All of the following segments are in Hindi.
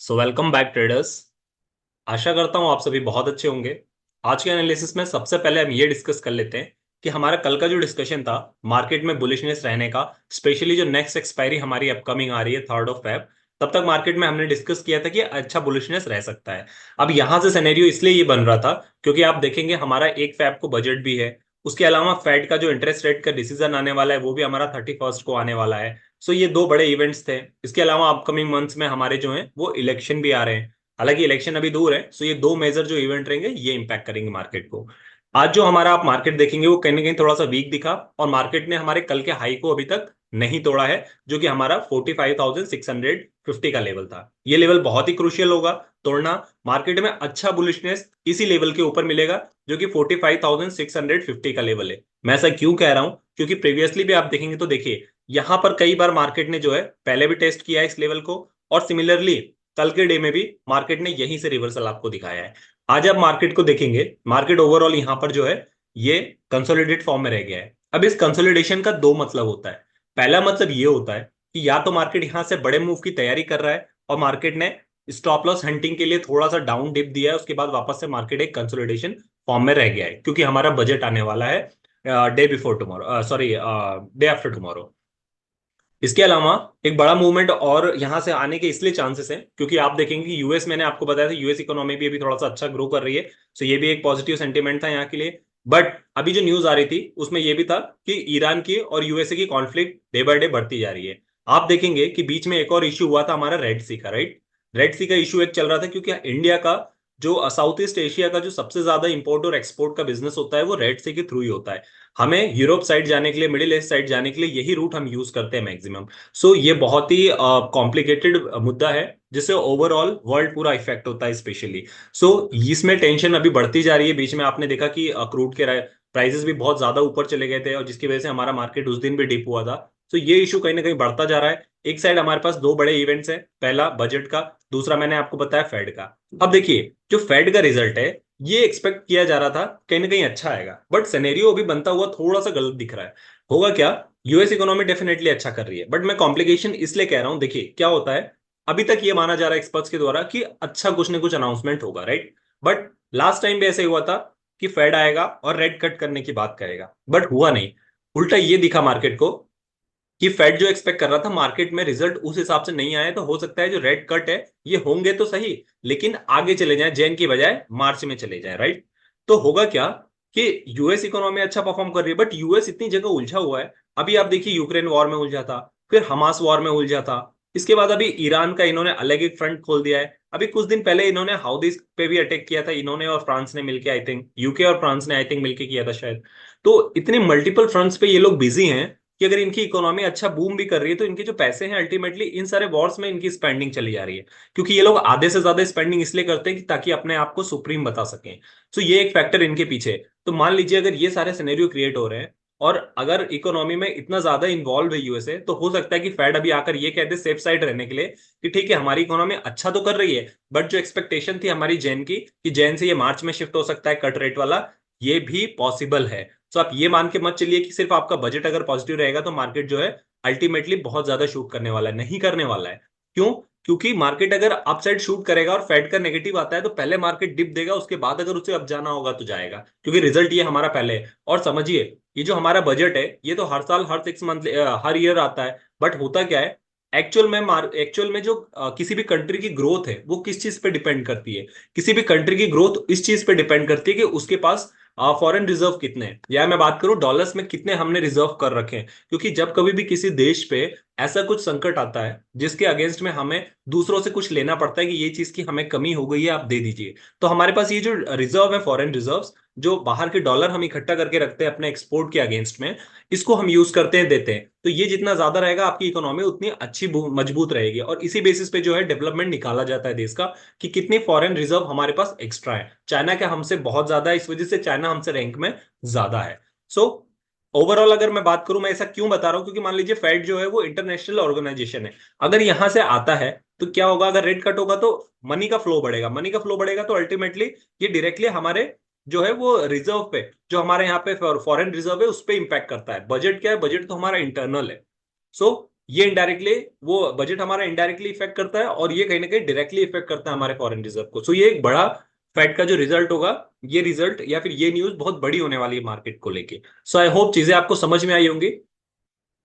सो वेलकम बैक ट्रेडर्स। आशा करता हूँ आप सभी बहुत अच्छे होंगे। आज के एनालिसिस में सबसे पहले हम ये डिस्कस कर लेते हैं कि हमारा कल का जो डिस्कशन था मार्केट में बुलिशनेस रहने का, स्पेशली जो नेक्स्ट एक्सपायरी हमारी अपकमिंग आ रही है 3rd ऑफ फेब, तब तक मार्केट में हमने डिस्कस किया था कि अच्छा बुलिशनेस रह सकता है। अब यहां से सिनेरियो इसलिए ये बन रहा था क्योंकि आप देखेंगे हमारा 1 फेब को बजट भी है। उसके अलावा फेड का जो इंटरेस्ट रेट का डिसीजन आने वाला है वो भी हमारा 31st को आने वाला है। सो ये दो बड़े इवेंट्स थे। इसके अलावा अपकमिंग मंथ्स में हमारे जो हैं वो इलेक्शन भी आ रहे हैं। हालांकि इलेक्शन अभी दूर है, सो ये दो मेजर जो इवेंट रहेंगे ये इंपैक्ट करेंगे मार्केट को। आज जो हमारा आप मार्केट देखेंगे वो कहीं ना कहीं थोड़ा सा वीक दिखा और मार्केट ने हमारे कल के हाई को अभी तक नहीं तोड़ा है, जो कि हमारा 45,650 का लेवल था। ये लेवल बहुत ही क्रूशियल होगा तोड़ना। मार्केट में अच्छा बुलिशनेस इसी लेवल के ऊपर मिलेगा, जो कि 45,650 का लेवल है। मैं ऐसा क्यों कह रहा हूं क्योंकि प्रीवियसली भी आप देखेंगे तो देखिए यहां पर कई बार मार्केट ने जो है पहले भी टेस्ट किया है इस लेवल को, और सिमिलरली कल के डे में भी मार्केट ने यहीं से रिवर्सल आपको दिखाया है। आज आप मार्केट को देखेंगे, मार्केट ओवरऑल यहां पर जो है ये कंसोलिडेट फॉर्म में रह गया है। अब इस कंसोलिडेशन का दो मतलब होता है। पहला मतलब ये होता है कि या तो मार्केट यहां से बड़े मूव की तैयारी कर रहा है और मार्केट ने स्टॉप लॉस हंटिंग के लिए थोड़ा सा डाउन डिप दिया है, उसके बाद वापस से मार्केट एक कंसोलिडेशन फॉर्म में रह गया है क्योंकि हमारा बजट आने वाला है day before tomorrow, sorry day after tomorrow. इसके अलावा एक बड़ा मूवमेंट और यहां से आने के इसलिए चांसेस हैं क्योंकि आप देखेंगे कि यूएस, मैंने आपको बताया था यूएस इकोनॉमी भी अभी थोड़ा सा अच्छा ग्रो कर रही है। सो ये भी एक पॉजिटिव सेंटीमेंट था यहाँ के लिए। बट अभी जो न्यूज आ रही थी उसमें यह भी था कि ईरान की और यूएसए की कॉन्फ्लिक्ट डे बाय डे बढ़ती जा रही है। आप देखेंगे कि बीच में एक और इश्यू हुआ था हमारा रेड सी का, राइट। रेड सी का इश्यू एक चल रहा था क्योंकि इंडिया का जो साउथ ईस्ट एशिया का जो सबसे ज्यादा इंपोर्ट और एक्सपोर्ट का बिजनेस होता है वो रेड सी के थ्रू ही होता है। हमें यूरोप साइड जाने के लिए, मिडिल ईस्ट साइड जाने के लिए यही रूट हम यूज करते हैं मैक्सिमम। सो ये बहुत ही कॉम्प्लिकेटेड मुद्दा है जिससे ओवरऑल वर्ल्ड पूरा इफेक्ट होता है स्पेशली। सो इसमें टेंशन अभी बढ़ती जा रही है। बीच में आपने देखा कि क्रूड के प्राइसेस भी बहुत ज्यादा ऊपर चले गए थे और जिसकी वजह से हमारा मार्केट उस दिन भी डिप हुआ था। तो ये इशू कहीं ना कहीं बढ़ता जा रहा है। एक साइड हमारे पास दो बड़े इवेंट्स हैं, पहला बजट का, दूसरा मैंने आपको बताया फेड का। अब देखिए जो फेड का रिजल्ट है ये एक्सपेक्ट किया जा रहा था कहीं ना कहीं अच्छा आएगा, बट सिनेरियो अभी बनता हुआ थोड़ा सा गलत दिख रहा है। होगा क्या, यूएस इकोनॉमी डेफिनेटली अच्छा कर रही है, बट मैं कॉम्प्लिकेशन इसलिए कह रहा हूं। देखिए क्या होता है, अभी तक ये माना जा रहा है एक्सपर्ट्स के द्वारा कि अच्छा कुछ ना कुछ अनाउंसमेंट होगा, राइट। बट लास्ट टाइम भी ऐसा ही हुआ था कि फेड आएगा और रेट कट करने की बात करेगा, बट हुआ नहीं। उल्टा ये दिखा मार्केट को कि फेड जो एक्सपेक्ट कर रहा था मार्केट में रिजल्ट उस हिसाब से नहीं आया, तो हो सकता है जो रेट कट है ये होंगे तो सही लेकिन आगे चले जाएं, जैन की बजाय मार्च में चले जाएं, राइट। तो होगा क्या कि यूएस इकोनॉमी अच्छा परफॉर्म कर रही है बट यूएस इतनी जगह उलझा हुआ है। अभी आप देखिए यूक्रेन वॉर में उलझा था, फिर हमास वॉर में उलझा था, इसके बाद अभी ईरान का इन्होंने अलग एक फ्रंट खोल दिया है। अभी कुछ दिन पहले इन्होंने हाउदीज पे भी अटैक किया था, इन्होंने और फ्रांस ने मिलकर, आई थिंक यूके और फ्रांस ने आई थिंक मिलकर किया था शायद। तो इतने मल्टीपल फ्रंट्स पे ये लोग बिजी हैं कि अगर इनकी इकोनॉमी अच्छा बूम भी कर रही है तो इनके जो पैसे हैं अल्टीमेटली इन सारे वॉर्स में इनकी स्पेंडिंग चली जा रही है, क्योंकि ये लोग आधे से ज्यादा स्पेंडिंग इसलिए करते हैं कि ताकि अपने आप को सुप्रीम बता सकें। तो ये एक फैक्टर इनके पीछे है। तो मान लीजिए अगर ये सारे सिनेरियो क्रिएट हो रहे हैं और अगर इकोनॉमी में इतना ज्यादा इन्वॉल्व है यूएसए, तो हो सकता है कि फेड अभी आकर ये कहते सेफ साइड रहने के लिए कि ठीक है हमारी इकोनॉमी अच्छा तो कर रही है, बट जो एक्सपेक्टेशन थी हमारी जैन की कि जैन से ये मार्च में शिफ्ट हो सकता है कट रेट वाला, ये भी पॉसिबल है। तो आप ये मान के मत चलिए कि सिर्फ आपका बजट अगर पॉजिटिव रहेगा तो मार्केट जो है अल्टीमेटली बहुत ज्यादा शूट करने वाला है, नहीं करने वाला है। क्यों? क्योंकि मार्केट अगर अपसाइड शूट करेगा और फेड का नेगेटिव आता है तो पहले मार्केट डिप देगा, उसके बाद अगर उसे अब जाना होगा तो जाएगा, क्योंकि रिजल्ट ये हमारा पहले है। और समझिए ये जो हमारा बजट है ये तो हर साल, हर 6 मंथ, हर ईयर आता है, बट होता क्या है एक्चुअल में जो किसी भी कंट्री की ग्रोथ है वो किस चीज पे डिपेंड करती है। किसी भी कंट्री की ग्रोथ इस चीज पे डिपेंड करती है कि उसके पास फॉरेन रिजर्व कितने हैं, या मैं बात करूं डॉलर्स में कितने हमने रिजर्व कर रखे हैं। क्योंकि जब कभी भी किसी देश पे ऐसा कुछ संकट आता है जिसके अगेंस्ट में हमें दूसरों से कुछ लेना पड़ता है कि ये चीज की हमें कमी हो गई है आप दे दीजिए, तो हमारे पास ये जो रिजर्व है फॉरेन रिजर्व, जो बाहर के डॉलर हम इकट्ठा करके रखते हैं अपने एक्सपोर्ट के अगेंस्ट में, इसको हम यूज करते हैं, देते हैं। तो ये जितना ज्यादा रहेगा आपकी इकोनॉमी उतनी अच्छी मजबूत रहेगी, और इसी बेसिस पे जो है डेवलपमेंट निकाला जाता है देश का कि कितनी फॉरेन रिजर्व हमारे पास एक्स्ट्रा है। चाइना का हमसे बहुत ज्यादा है, इस वजह से चाइना हमसे रैंक में ज्यादा है। सो ओवरऑल अगर मैं बात करूं, मैं ऐसा क्यों बता रहा हूं क्योंकि मान लीजिए फेड जो है वो इंटरनेशनल ऑर्गेनाइजेशन है। अगर यहां से आता है तो क्या होगा, अगर रेट कट होगा तो मनी का फ्लो बढ़ेगा, मनी का फ्लो बढ़ेगा तो अल्टीमेटली ये डायरेक्टली हमारे जो है वो रिजर्व पे, जो हमारे यहाँ पे फॉरेन रिजर्व है उस पर इंपैक्ट करता है। बजट क्या है, बजट तो हमारा इंटरनल है। सो ये इनडायरेक्टली, वो बजट हमारा इनडायरेक्टली इफेक्ट करता है और ये कहीं ना कहीं डायरेक्टली इफेक्ट करता है हमारे फॉरेन रिजर्व को। सो ये एक बड़ा फेड का जो रिजल्ट होगा, ये रिजल्ट या फिर ये न्यूज बहुत बड़ी होने वाली है मार्केट को लेके। सो आई होप चीजें आपको समझ में आई होंगी।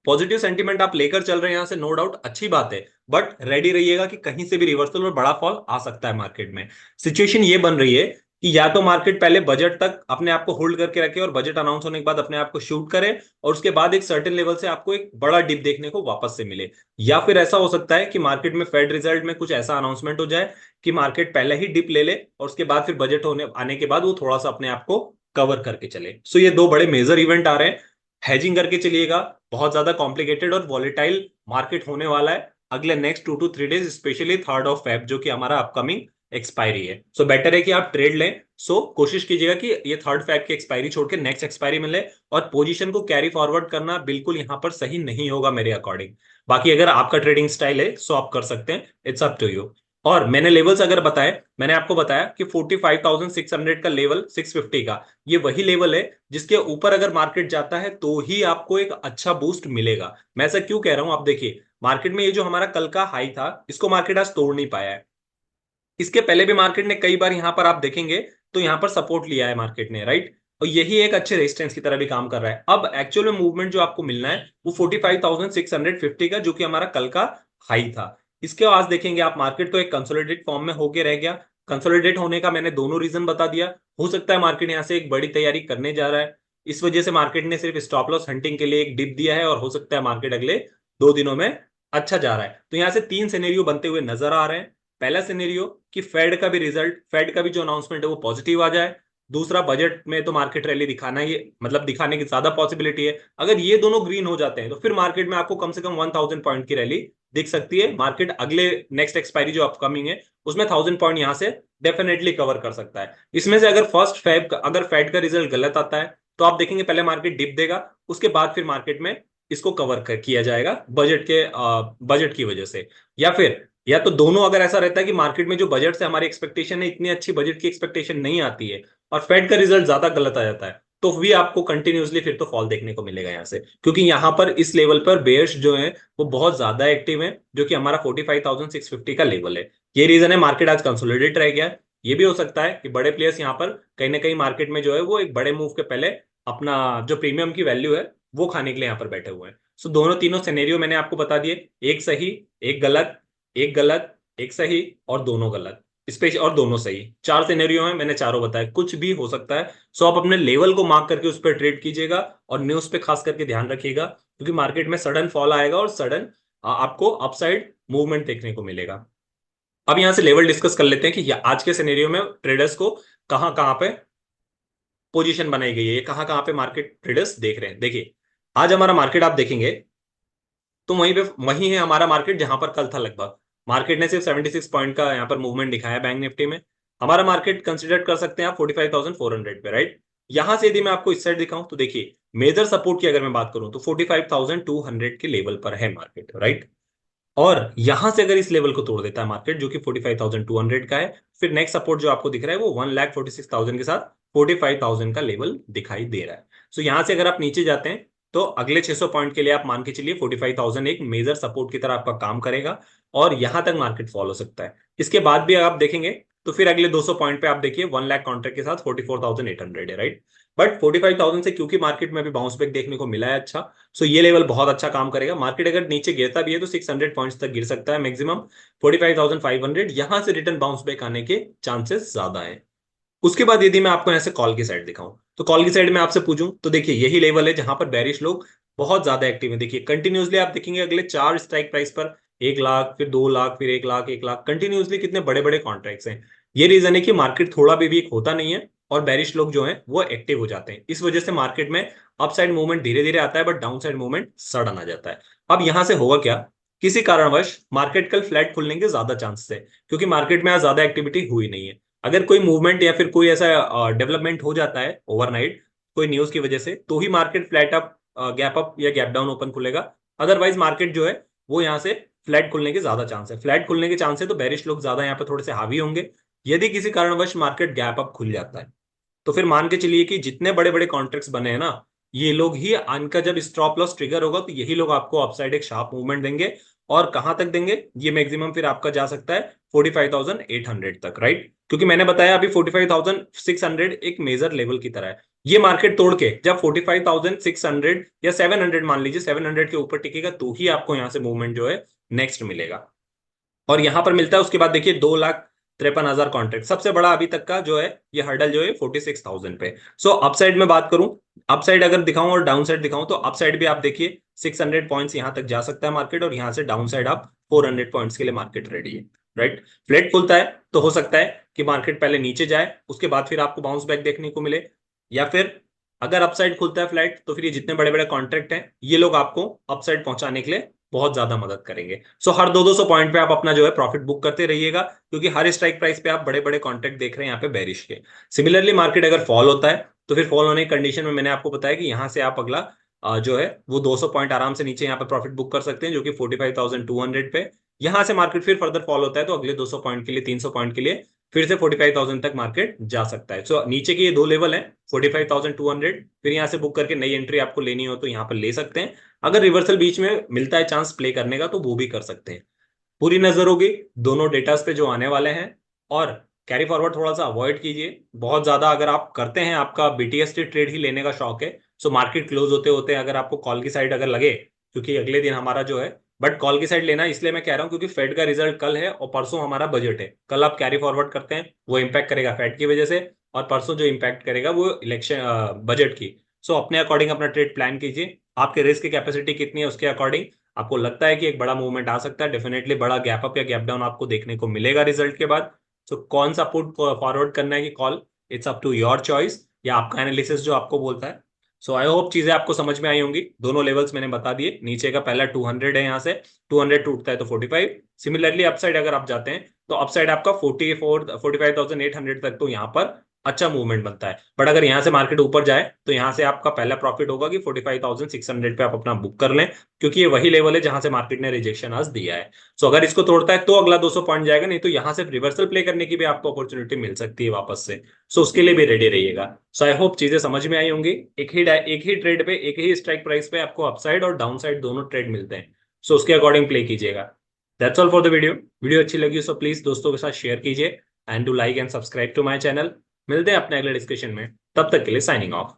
पॉजिटिव सेंटीमेंट आप लेकर चल रहे हैं यहां से, नो डाउट अच्छी बात है, बट रेडी रहिएगा कि कहीं से भी रिवर्सल और बड़ा फॉल आ सकता है मार्केट में। सिचुएशन ये बन रही है कि या तो मार्केट पहले बजट तक अपने आप को होल्ड करके रखे और बजट अनाउंस होने के बाद अपने आप को शूट करे और उसके बाद एक सर्टेन लेवल से आपको एक बड़ा डिप देखने को वापस से मिले, या फिर ऐसा हो सकता है कि मार्केट में फेड रिजल्ट में कुछ ऐसा अनाउंसमेंट हो जाए कि मार्केट पहले ही डिप ले ले और उसके बाद फिर बजट होने आने के बाद वो थोड़ा सा अपने आप को कवर करके चले। सो ये दो बड़े मेजर इवेंट आ रहे हैं, हैजिंग करके चलिएगा। बहुत ज्यादा कॉम्प्लिकेटेड और वॉलेटाइल मार्केट होने वाला है अगले next 2 to 3 days, specially 3rd of Feb जो कि हमारा अपकमिंग एक्सपायरी है। सो बेटर है कि आप ट्रेड लें। सो कोशिश कीजिएगा कि ये 3rd Feb की एक्सपायरी छोड़ के नेक्स्ट एक्सपायरी मिले, और पोजीशन को कैरी फॉरवर्ड करना बिल्कुल यहां पर सही नहीं होगा मेरे अकॉर्डिंग। बाकी अगर आपका ट्रेडिंग स्टाइल है सो आप कर सकते हैं, इट्स अप टू यू। और मैंने लेवल्स अगर बताए, मैंने आपको बताया कि 45,600 का लेवल 650 का, ये वही लेवल है जिसके ऊपर अगर मार्केट जाता है तो ही आपको एक अच्छा बूस्ट मिलेगा। मैं ऐसा क्यों कह रहा हूं, आप देखिए मार्केट में ये जो हमारा कल का हाई था इसको मार्केट आज तोड़ नहीं पाया है। इसके पहले भी मार्केट ने कई बार यहां पर आप देखेंगे तो यहां पर सपोर्ट लिया है मार्केट ने, राइट। और यही एक अच्छे रेजिस्टेंस की तरह भी काम कर रहा है। अब एक्चुअल में मूवमेंट जो आपको मिलना है वो 45,650 का, जो कि हमारा कल का हाई था। इसके आज देखेंगे आप मार्केट तो एक कंसोलिडेट फॉर्म में होके रह गया। कंसोलिडेट होने का मैंने दोनों रीजन बता दिया। हो सकता है मार्केट यहां से एक बड़ी तैयारी करने जा रहा है, इस वजह से मार्केट ने सिर्फ स्टॉप लॉस हंटिंग के लिए एक डिप दिया है, और हो सकता है मार्केट अगले 2 दिनों में अच्छा जा रहा है। तो यहां से 3 सिनेरियो बनते हुए नजर आ रहे हैं। पहला सिनेरियो कि फेड का भी रिजल्ट, फेड का भी जो अनाउंसमेंट है वो पॉजिटिव आ जाए। दूसरा, बजट में तो मार्केट रैली दिखाना ही, मतलब दिखाने की ज्यादा पॉसिबिलिटी है। अगर ये दोनों ग्रीन हो जाते हैं तो फिर मार्केट में आपको कम से कम 1,000 पॉइंट की रैली दिख सकती है। मार्केट अगले नेक्स्ट एक्सपायरी जो अपकमिंग है उसमें 1,000 पॉइंट यहां से डेफिनेटली कवर कर सकता है। इसमें से अगर अगर फेड का रिजल्ट गलत आता है तो आप देखेंगे पहले मार्केट डिप देगा, उसके बाद फिर मार्केट में इसको कवर किया जाएगा बजट की वजह से। या फिर, या तो दोनों अगर ऐसा रहता है कि मार्केट में जो बजट से हमारी एक्सपेक्टेशन है इतनी अच्छी बजट की एक्सपेक्टेशन नहीं आती है और फेड का रिजल्ट ज्यादा गलत आ जाता है, तो भी आपको कंटिन्यूसली फिर तो फॉल देखने को मिलेगा यहां से, क्योंकि यहां पर इस लेवल पर बेयर्स जो है वो बहुत ज्यादा एक्टिव है, जो कि हमारा 45,650 का लेवल है। ये रीजन है मार्केट आज कंसोलिडेट रह गया। ये भी हो सकता है कि बड़े प्लेयर्स यहाँ पर कहीं ना कहीं मार्केट में जो है वो एक बड़े मूव के पहले अपना जो प्रीमियम की वैल्यू है वो खाने के लिए यहाँ पर बैठे हुए हैं। सो दोनों तीनों सिनेरियो मैंने आपको बता दिए, एक सही, एक गलत, एक गलत, एक सही और दोनों गलत, स्पेशल और दोनों सही। 4 सिनेरियो हैं, मैंने चारों बताए, कुछ भी हो सकता है। सो आप अपने लेवल को मार्क करके उस पर ट्रेड कीजिएगा और न्यूज पे खास करके ध्यान रखिएगा, क्योंकि मार्केट में सडन फॉल आएगा और सडन आपको अपसाइड मूवमेंट देखने को मिलेगा। अब यहां से लेवल डिस्कस कर लेते हैं कि आज के सिनेरियो में ट्रेडर्स को कहां कहां पे पोजीशन बनाई गई है, कहां कहां पे मार्केट ट्रेडर्स देख रहे हैं। देखिए आज हमारा मार्केट आप देखेंगे तो वहीं है हमारा मार्केट जहां पर कल था लगभग। मार्केट ने सिर्फ 76 पॉइंट का यहाँ पर मूवमेंट दिखाया बैंक निफ्टी में। हमारा मार्केट कंसिडर कर सकते हैं आप 45,400 पे, राइट। यहां से यदि मैं आपको इस साइड दिखाऊं तो देखिए मेजर सपोर्ट की अगर मैं बात करूं तो 45,200 के लेवल पर है मार्केट, राइट। और यहां से अगर इस लेवल को तोड़ देता है मार्केट जो कि 45,200 का है, फिर नेक्स्ट सपोर्ट जो आपको दिख रहा है वो 1,46,000 के साथ 45,000 का लेवल दिखाई दे रहा है। सो यहां से अगर आप नीचे जाते हैं तो अगले 600 पॉइंट के लिए आप मान के चलिए 45,000 एक मेजर सपोर्ट की तरह आपका काम करेगा, और यहां तक मार्केट फॉलो सकता है। इसके बाद भी आप देखेंगे तो फिर अगले 200 पॉइंट पे आप देखिए 1 लाख कॉन्ट्रैक्ट के साथ 44,800 है, राइट। बट 45,000 से क्योंकि मार्केट में भी बाउंस बैक देखने को मिला है अच्छा, सो ये लेवल बहुत अच्छा काम करेगा। मार्केट अगर नीचे गिरता भी है तो 600 पॉइंट्स तक गिर सकता है मैक्सिमम। 45,500 यहां से रिटर्न बाउंस बैक आने के चांसेस ज्यादा है। उसके बाद यदि मैं आपको यहां से कॉल की साइड दिखाऊं तो कॉल की साइड में आपसे पूछूं तो देखिए यही लेवल है जहां पर बैरिश लोग बहुत ज्यादा एक्टिव है। देखिए कंटिन्यूसली आप देखेंगे अगले 4 स्ट्राइक प्राइस पर 1 लाख, फिर 2 लाख, फिर 1 लाख, 1 लाख, कंटिन्यूसली कितने बड़े बड़े कॉन्ट्रैक्ट्स हैं। ये रीजन है कि मार्केट थोड़ा भी वीक होता नहीं है और बैरिश लोग जो हैं वो एक्टिव हो जाते हैं। इस वजह से मार्केट में अपसाइड मूवमेंट धीरे धीरे आता है but down side movement sudden आ जाता है। अब यहां से होगा क्या, किसी कारणवश मार्केट कल फ्लैट खुलने के ज्यादा चांसेस है, क्योंकि मार्केट में आज ज्यादा एक्टिविटी हुई नहीं है। अगर कोई मूवमेंट या फिर कोई ऐसा डेवलपमेंट हो जाता है ओवरनाइट कोई न्यूज की वजह से, तो ही market flat up, gap up या गैप डाउन ओपन खुलेगा। अदरवाइज मार्केट जो है वो यहाँ से फ्लैट खुलने के ज्यादा चांस है। फ्लैट खुलने के चांस है तो बेरिश लोग ज्यादा यहाँ पे थोड़े से हावी होंगे। यदि किसी कारणवश मार्केट गैप अप खुल जाता है तो फिर मान के चलिए कि जितने बड़े बड़े कॉन्ट्रैक्ट्स बने हैं ना ये लोग ही इनका जब स्टॉप लॉस ट्रिगर होगा तो यही लोग आपको अपसाइड एक शार्प मूवमेंट देंगे। और कहां तक देंगे, ये मैक्सिमम फिर आपका जा सकता है 45,800 तक, राइट? क्योंकि मैंने बताया अभी 45,600 एक मेजर लेवल की तरह है। ये मार्केट तोड़ के जब 45,600 या 700 मान लीजिए 700 के ऊपर टिकेगा तो ही आपको यहां से मूवमेंट जो है नेक्स्ट मिलेगा। और यहां पर मिलता है उसके बाद देखिए 2,53,000 कॉन्ट्रैक्ट, सबसे बड़ा अभी तक का जो है ये हर्डल जो है 46,000 पे। सो अपसाइड में बात करूं, अपसाइड अगर दिखाऊं और डाउन साइड दिखाऊं तो अपसाइड भी आप देखिए 600 पॉइंट्स यहां तक जा सकता है मार्केट, और यहां से डाउन साइड आप 400 पॉइंट्स के लिए मार्केट रेडी है, राइट? फ्लैट खुलता है तो हो सकता है कि मार्केट पहले नीचे जाए, उसके बाद फिर आपको बाउंस बैक देखने को मिले, या फिर अगर अपसाइड खुलता है फ्लैट तो फिर ये जितने बड़े बड़े कॉन्ट्रैक्ट हैं ये लोग आपको अपसाइड पहुंचाने के लिए बहुत ज्यादा मदद करेंगे। सो हर 200 पॉइंट पे आप अपना जो है प्रॉफिट बुक करते रहिएगा, क्योंकि हर स्ट्राइक प्राइस पे आप बड़े बड़े कॉन्ट्रैक्ट देख रहे हैं यहाँ पे बेरिश के। सिमिलरली मार्केट अगर फॉल होता है तो फिर फॉल होने की कंडीशन में मैंने आपको बताया कि यहाँ से आप अगला जो है वो 200 पॉइंट आराम से नीचे यहाँ पे प्रॉफिट बुक कर सकते हैं, जो कि 45,200 पे। यहाँ से मार्केट फिर फर्दर फॉल होता है तो अगले 200 पॉइंट के लिए 300 पॉइंट के लिए फिर से 45,000 तक मार्केट जा सकता है। सो नीचे के ये दो लेवल है 45,200, फिर यहाँ से बुक करके नई एंट्री आपको लेनी हो तो यहाँ पर ले सकते हैं। अगर रिवर्सल बीच में मिलता है चांस प्ले करने का तो वो भी कर सकते हैं। पूरी नजर होगी दोनों डेटास पे जो आने वाले हैं। और कैरी फॉरवर्ड थोड़ा सा अवॉइड कीजिए बहुत ज्यादा, अगर आप करते हैं आपका बीटीएस ट्रेड ही लेने का शौक है। सो मार्केट क्लोज होते होते अगर आपको कॉल की साइड अगर लगे, क्योंकि अगले दिन हमारा जो है, बट कॉल की साइड लेना इसलिए मैं कह रहा हूं क्योंकि फेड का रिजल्ट कल है और परसों हमारा बजट है। कल आप कैरी फॉरवर्ड करते हैं वो इम्पैक्ट करेगा फेड की वजह से, और परसों जो इम्पैक्ट करेगा वो इलेक्शन बजट की। सो अपने अकॉर्डिंग अपना ट्रेड प्लान कीजिए, आपके रिस्क की कैपेसिटी कितनी है उसके अकॉर्डिंग आपको लगता है कि एक बड़ा मूवमेंट आ सकता है, डेफिनेटली बड़ा गैप अप या गैप डाउन आपको देखने को मिलेगा रिजल्ट के बाद। तो कौन सा पुट फॉरवर्ड करना है कि call, it's up to your choice, या आपका एनालिसिस जो आपको बोलता है। सो आई होप चीजें आपको समझ में आई होंगी। दोनों लेवल्स मैंने बता दिए, नीचे का पहला 200 है, यहाँ से 200 टूटता है तो 45। सिमिलरली अपसाइड अगर आप जाते हैं तो अपसाइड आपका 45,800 तक तो यहाँ पर अच्छा मूवमेंट बनता है। बट अगर यहाँ से मार्केट ऊपर जाए तो यहाँ से आपका पहला प्रॉफिट होगा कि 45,600 पे आप अपना बुक कर लें, क्योंकि ये वही लेवल है जहां से मार्केट ने रिजेक्शन आज दिया है। सो अगर इसको तोड़ता है तो अगला 200 पॉइंट जाएगा, नहीं तो यहां से रिवर्सल प्ले करने की भी आपको अपॉर्चुनिटी मिल सकती है वापस से। सो उसके लिए भी रेडी रहिएगा। सो आई होप चीजें समझ में आई होंगी। एक ही ट्रेड पे एक ही स्ट्राइक प्राइस पे आपको अपसाइड और डाउन साइड दोनों ट्रेड मिलते हैं। सो उसके अकॉर्डिंग प्ले कीजिएगा। That's all for the video. Video अच्छी लगी सो प्लीज दोस्तों के साथ शेयर कीजिए and do like and subscribe to my channel. मिलते हैं अपने अगले डिस्कशन में, तब तक के लिए साइनिंग ऑफ।